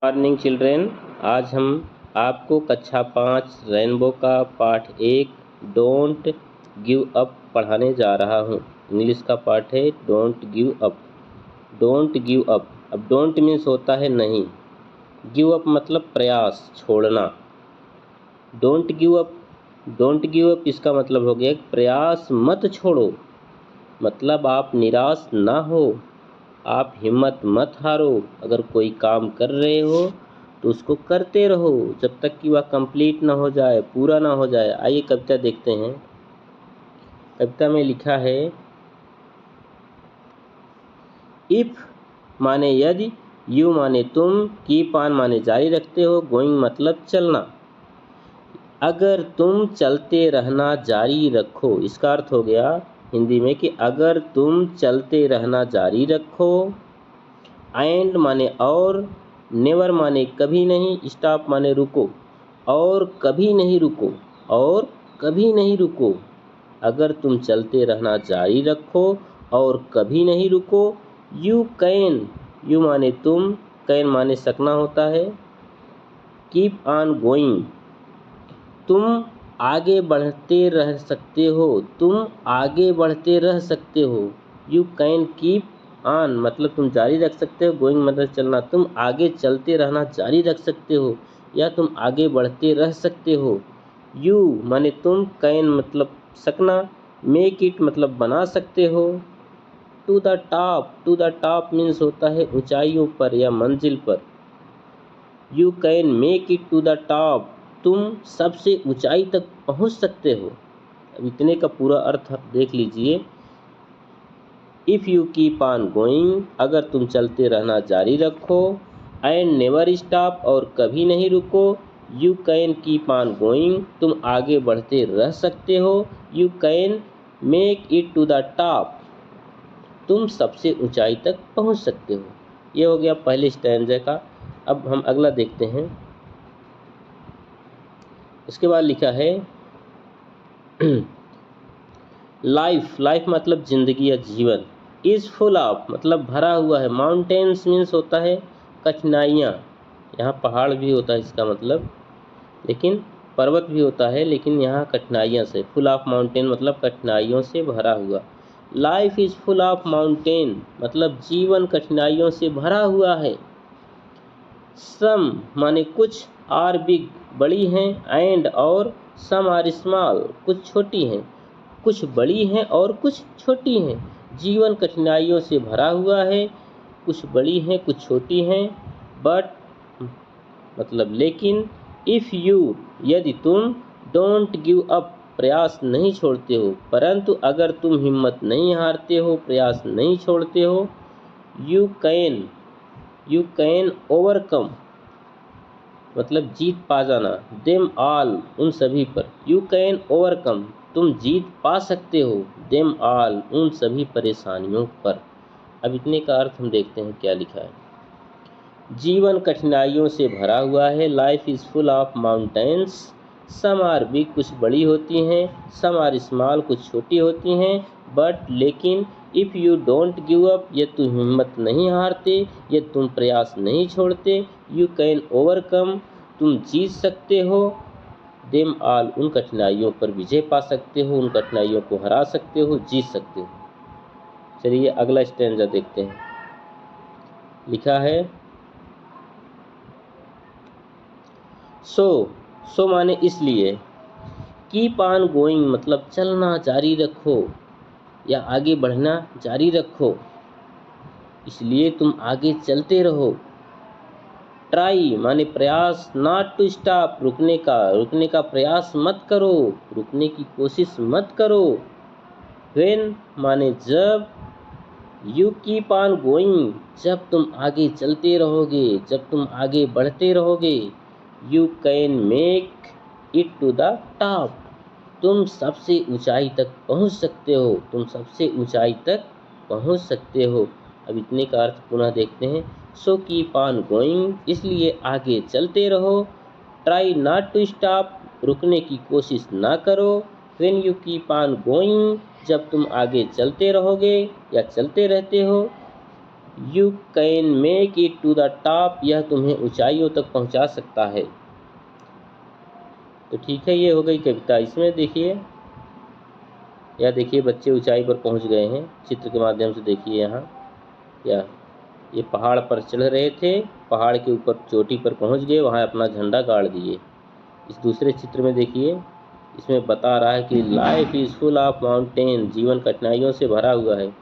Morning children. आज हम आपको कक्षा 5 रेनबो का पाठ 1 डोंट गिव अप पढ़ाने जा रहा हूँ। इंग्लिश का पाठ है don't give up. Don't give up. अब डोंट मीन्स होता है नहीं, गिव अप मतलब प्रयास छोड़ना। Don't give up, don't give up इसका मतलब हो गया प्रयास मत छोड़ो, मतलब आप निराश ना हो, आप हिम्मत मत हारो। अगर कोई काम कर रहे हो तो उसको करते रहो जब तक कि वह कंप्लीट ना हो जाए, पूरा ना हो जाए। आइए कविता देखते हैं। कविता में लिखा है इफ माने यदि, यू माने तुम, कीप ऑन माने जारी रखते हो, गोइंग मतलब चलना। अगर तुम चलते रहना जारी रखो, इसका अर्थ हो गया हिंदी में कि अगर तुम चलते रहना जारी रखो। एंड माने और, नेवर माने कभी नहीं, स्टॉप माने रुको, और कभी नहीं रुको, और कभी नहीं रुको। अगर तुम चलते रहना जारी रखो और कभी नहीं रुको। यू कैन, यू माने तुम, कैन माने सकना होता है। कीप ऑन गोइंग, तुम आगे बढ़ते रह सकते हो, तुम आगे बढ़ते रह सकते हो। यू कैन कीप ऑन मतलब तुम जारी रख सकते हो, गोइंग मतलब चलना, तुम आगे चलते रहना जारी रख सकते हो या तुम आगे बढ़ते रह सकते हो। यू माने तुम, कैन मतलब सकना, मेक इट मतलब बना सकते हो। To the top, to the top means होता है ऊंचाइयों पर या मंजिल पर। You can make it to the top, तुम सबसे ऊंचाई तक पहुंच सकते हो। अब इतने का पूरा अर्थ देख लीजिए। If you keep on going, अगर तुम चलते रहना जारी रखो। एंड नेवर स्टॉप और कभी नहीं रुको। You can keep on going, तुम आगे बढ़ते रह सकते हो। You can make it to the top, तुम सबसे ऊंचाई तक पहुंच सकते हो। ये हो गया पहले स्टैंजा का। अब हम अगला देखते हैं। इसके बाद लिखा है लाइफ, लाइफ मतलब जिंदगी या जीवन। इज़ फुल ऑफ मतलब भरा हुआ है। माउंटेन्स मीन्स होता है कठिनाइयाँ, यहाँ पहाड़ भी होता है इसका मतलब, लेकिन पर्वत भी होता है, लेकिन यहाँ कठिनाइयाँ से। फुल ऑफ माउंटेन मतलब कठिनाइयों से भरा हुआ। Life is full of mountain मतलब जीवन कठिनाइयों से भरा हुआ है। सम माने कुछ, आर बिग बड़ी हैं, एंड और, सम आर स्मॉल कुछ छोटी हैं, कुछ बड़ी हैं और कुछ छोटी हैं। जीवन कठिनाइयों से भरा हुआ है, कुछ बड़ी हैं कुछ छोटी हैं। बट मतलब लेकिन, इफ़ यू यदि तुम, डोंट गिव अप प्रयास नहीं छोड़ते हो, परंतु अगर तुम हिम्मत नहीं हारते हो, प्रयास नहीं छोड़ते हो। यू कैन ओवरकम मतलब जीत पा जाना। देम ऑल उन सभी पर। यू कैन ओवरकम तुम जीत पा सकते हो। देम ऑल उन सभी परेशानियों पर। अब इतने का अर्थ हम देखते हैं क्या लिखा है। जीवन कठिनाइयों से भरा हुआ है। Life is full of mountains, some are big कुछ बड़ी होती हैं, सम आर स्मॉल कुछ छोटी होती हैं। बट लेकिन, if you don't give up यदि तुम हिम्मत नहीं हारते, यदि तुम प्रयास नहीं छोड़ते। यू कैन ओवरकम तुम जीत सकते हो। देम ऑल उन कठिनाइयों पर विजय पा सकते हो, उन कठिनाइयों को हरा सकते हो, जीत सकते हो। चलिए अगला स्टैंजा देखते हैं। लिखा है सो माने इसलिए, कीप ऑन गोइंग मतलब चलना जारी रखो या आगे बढ़ना जारी रखो, इसलिए तुम आगे चलते रहो। ट्राई माने प्रयास, नॉट टू स्टॉप रुकने का प्रयास मत करो, रुकने की कोशिश मत करो। व्हेन माने जब, यू कीप ऑन गोइंग जब तुम आगे चलते रहोगे, जब तुम आगे बढ़ते रहोगे। You can make it to the top तुम सबसे ऊंचाई तक पहुंच सकते हो, तुम सबसे ऊंचाई तक पहुंच सकते हो। अब इतने का अर्थ पुनः देखते हैं। सो कीप ऑन गोइंग इसलिए आगे चलते रहो। ट्राई नॉट टू स्टॉप रुकने की कोशिश ना करो। When you keep on going जब तुम आगे चलते रहोगे या चलते रहते हो। You can make it to the top, यह तुम्हें ऊंचाइयों तक पहुंचा सकता है। तो ठीक है, ये हो गई कविता। इसमें देखिए, यह देखिए बच्चे ऊंचाई पर पहुंच गए हैं, चित्र के माध्यम से देखिए यहाँ। या ये पहाड़ पर चढ़ रहे थे, पहाड़ के ऊपर चोटी पर पहुंच गए, वहाँ अपना झंडा गाड़ दिए। इस दूसरे चित्र में देखिए, इसमें बता रहा है कि life is full of mountain, जीवन कठिनाइयों से भरा हुआ है।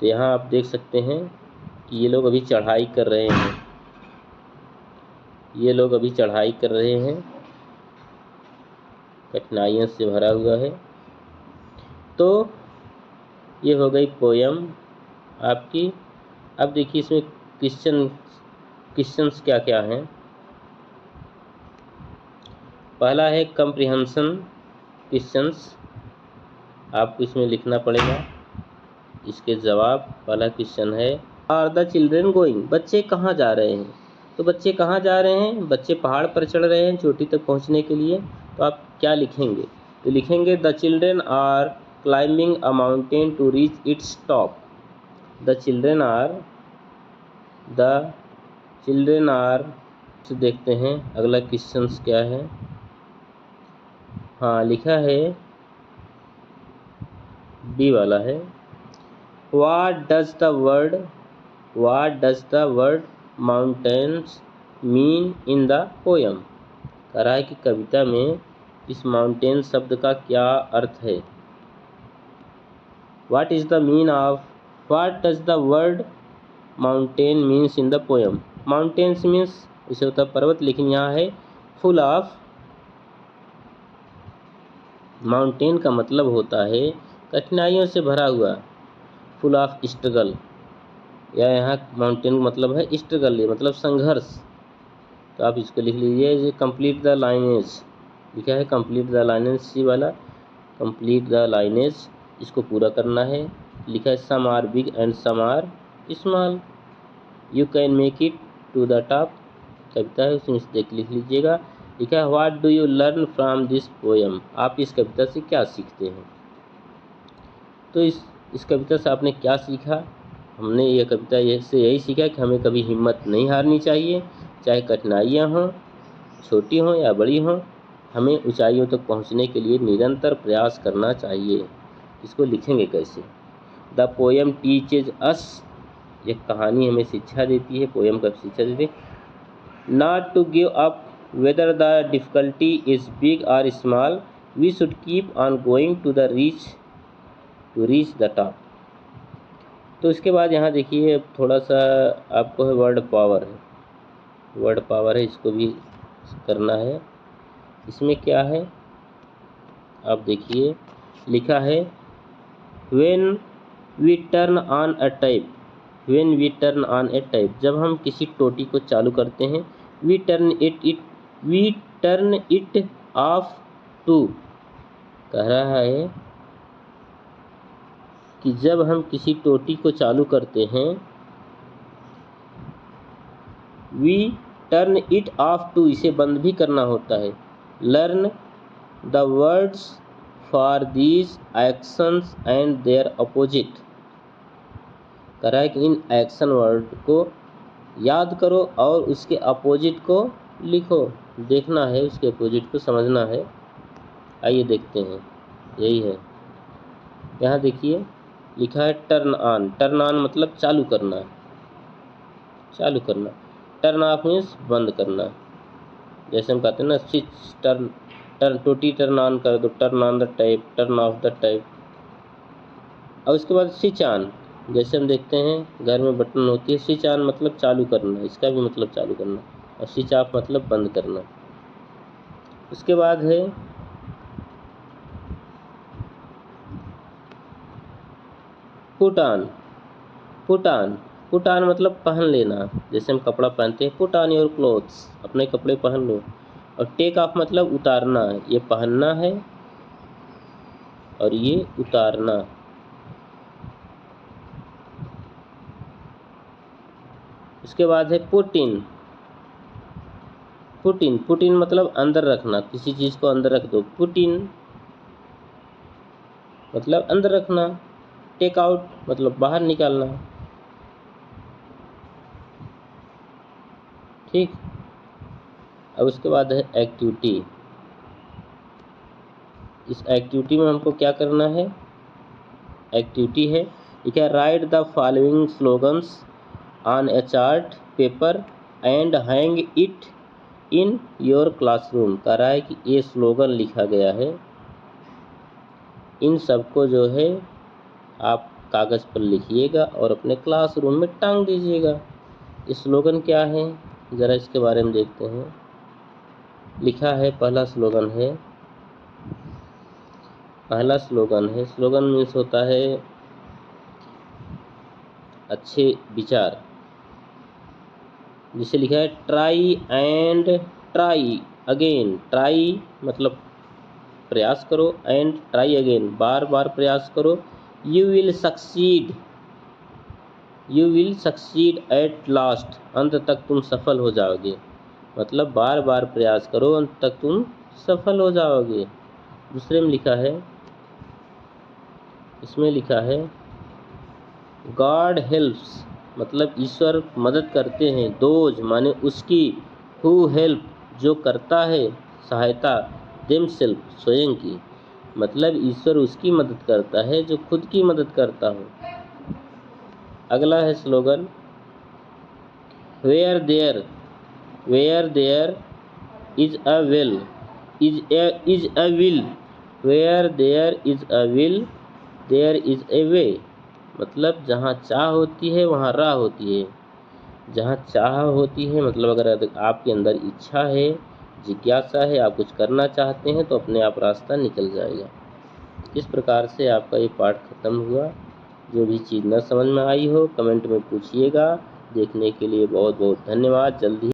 तो यहाँ आप देख सकते हैं कि ये लोग अभी चढ़ाई कर रहे हैं, ये लोग अभी चढ़ाई कर रहे हैं, कठिनाइयों से भरा हुआ है। तो ये हो गई पोयम आपकी। अब देखिए इसमें क्वेश्चंस क्या क्या हैं। पहला है कंप्रिहेंशन क्वेश्चंस, आपको इसमें लिखना पड़ेगा। इसके जवाब, पहला क्वेश्चन है आर द चिल्ड्रेन गोइंग, बच्चे कहाँ जा रहे हैं। तो बच्चे कहाँ जा रहे हैं, बच्चे पहाड़ पर चढ़ रहे हैं चोटी तक पहुँचने के लिए। तो आप क्या लिखेंगे, तो लिखेंगे the children are climbing a mountain to reach its top. The children are तो देखते हैं अगला क्वेश्चन क्या है। हाँ, लिखा है बी वाला है, What does the word mountains mean in the poem? कह रहा है कि कविता में इस माउंटेन शब्द का क्या अर्थ है। What does the word mountain means in the poem? Mountains means इसे होता है पर्वत, लेकिन यहाँ है full of। माउंटेन का मतलब होता है कठिनाइयों से भरा हुआ, फुल ऑफ स्ट्रगल। या यहाँ माउंटेन मतलब है स्ट्रगल, मतलब संघर्ष। तो आप इसको लिख लीजिए, ये कंप्लीट द लाइनेज लिखा है, कंप्लीट द लाइनेज सी वाला, कंप्लीट द लाइनेज, इसको पूरा करना है। लिखा है some are big and some are small, you can make it to the top, कविता है उसमें लिख लीजिएगा। लिखा है what do you learn from this poem, आप इस कविता से क्या सीखते हैं। तो इस कविता से आपने क्या सीखा। हमने ये कविता से यही सीखा कि हमें कभी हिम्मत नहीं हारनी चाहिए, चाहे कठिनाइयाँ हों, छोटी हों या बड़ी हों, हमें ऊंचाइयों तक पहुंचने के लिए निरंतर प्रयास करना चाहिए। इसको लिखेंगे कैसे, द पोएम टीचेज अस, ये कहानी हमें शिक्षा देती है, पोएम का शिक्षा देती है, not to give up whether the difficulty is big और small, we should keep on going to reach the top. तो इसके बाद यहाँ देखिए थोड़ा सा आपको है वर्ड पावर है, इसको भी करना है। इसमें क्या है आप देखिए, लिखा है when we turn on a tap, जब हम किसी टोटी को चालू करते हैं, we turn it off too, कह रहा है कि जब हम किसी टोटी को चालू करते हैं, we turn it off too, इसे बंद भी करना होता है। Learn the words for these actions and their opposite, कह रहा है कि इन एक्शन वर्ड को याद करो और उसके अपोजिट को लिखो, देखना है उसके अपोजिट को समझना है। आइए देखते हैं, यही है। यहाँ देखिए लिखा है टर्न ऑन मतलब चालू करना, टर्न ऑफ मीन्स बंद करना। जैसे हम कहते हैं ना स्विच टर्न टोटी टर्न ऑन कर दो, turn on the tap, turn off the tap. और उसके बाद स्विच ऑन, जैसे हम देखते हैं घर में बटन होती है, स्विच ऑन मतलब चालू करना, इसका भी मतलब चालू करना, और स्विच ऑफ मतलब बंद करना। उसके बाद है पुट ऑन मतलब पहन लेना, जैसे हम कपड़ा पहनते हैं, पुट ऑन योर क्लोथ्स, अपने कपड़े पहन लो। और टेक ऑफ मतलब उतारना, ये पहनना है और ये उतारना। उसके बाद है पुट इन मतलब अंदर रखना, किसी चीज़ को अंदर रख दो, पुट इन मतलब अंदर रखना। टेक आउट मतलब बाहर निकालना। ठीक। अब उसके बाद है एक्टिविटी। इस एक्टिविटी में हमको क्या करना है? एक्टिविटी है, ठीक है, right the following slogans on A chart paper and hang it in your classroom. कह रहा है कि ये स्लोगन लिखा गया है, इन सबको जो है आप कागज़ पर लिखिएगा और अपने क्लासरूम में टांग दीजिएगा। ये स्लोगन क्या है, ज़रा इसके बारे में देखते हैं। लिखा है, पहला स्लोगन है, स्लोगन मीन्स होता है अच्छे विचार। जिसे लिखा है try and try again. Try मतलब प्रयास करो, एंड ट्राई अगेन बार बार प्रयास करो। You will succeed at last, अंत तक तुम सफल हो जाओगे। मतलब बार बार प्रयास करो, अंत तक तुम सफल हो जाओगे। दूसरे में लिखा है, इसमें लिखा है गॉड हेल्प्स, मतलब ईश्वर मदद करते हैं। दोज माने उसकी, हु हेल्प जो करता है सहायता, देमसेल्फ स्वयं की, मतलब ईश्वर उसकी मदद करता है जो खुद की मदद करता हो। अगला है slogan where there is a will, where there is a will there is a way. मतलब जहाँ चाह होती है वहाँ राह होती है। जहाँ चाह होती है मतलब अगर आपके अंदर इच्छा है, जिज्ञासा है, आप कुछ करना चाहते हैं तो अपने आप रास्ता निकल जाएगा। इस प्रकार से आपका ये पाठ खत्म हुआ। जो भी चीज़ न समझ में आई हो कमेंट में पूछिएगा। देखने के लिए बहुत बहुत धन्यवाद। जल्दी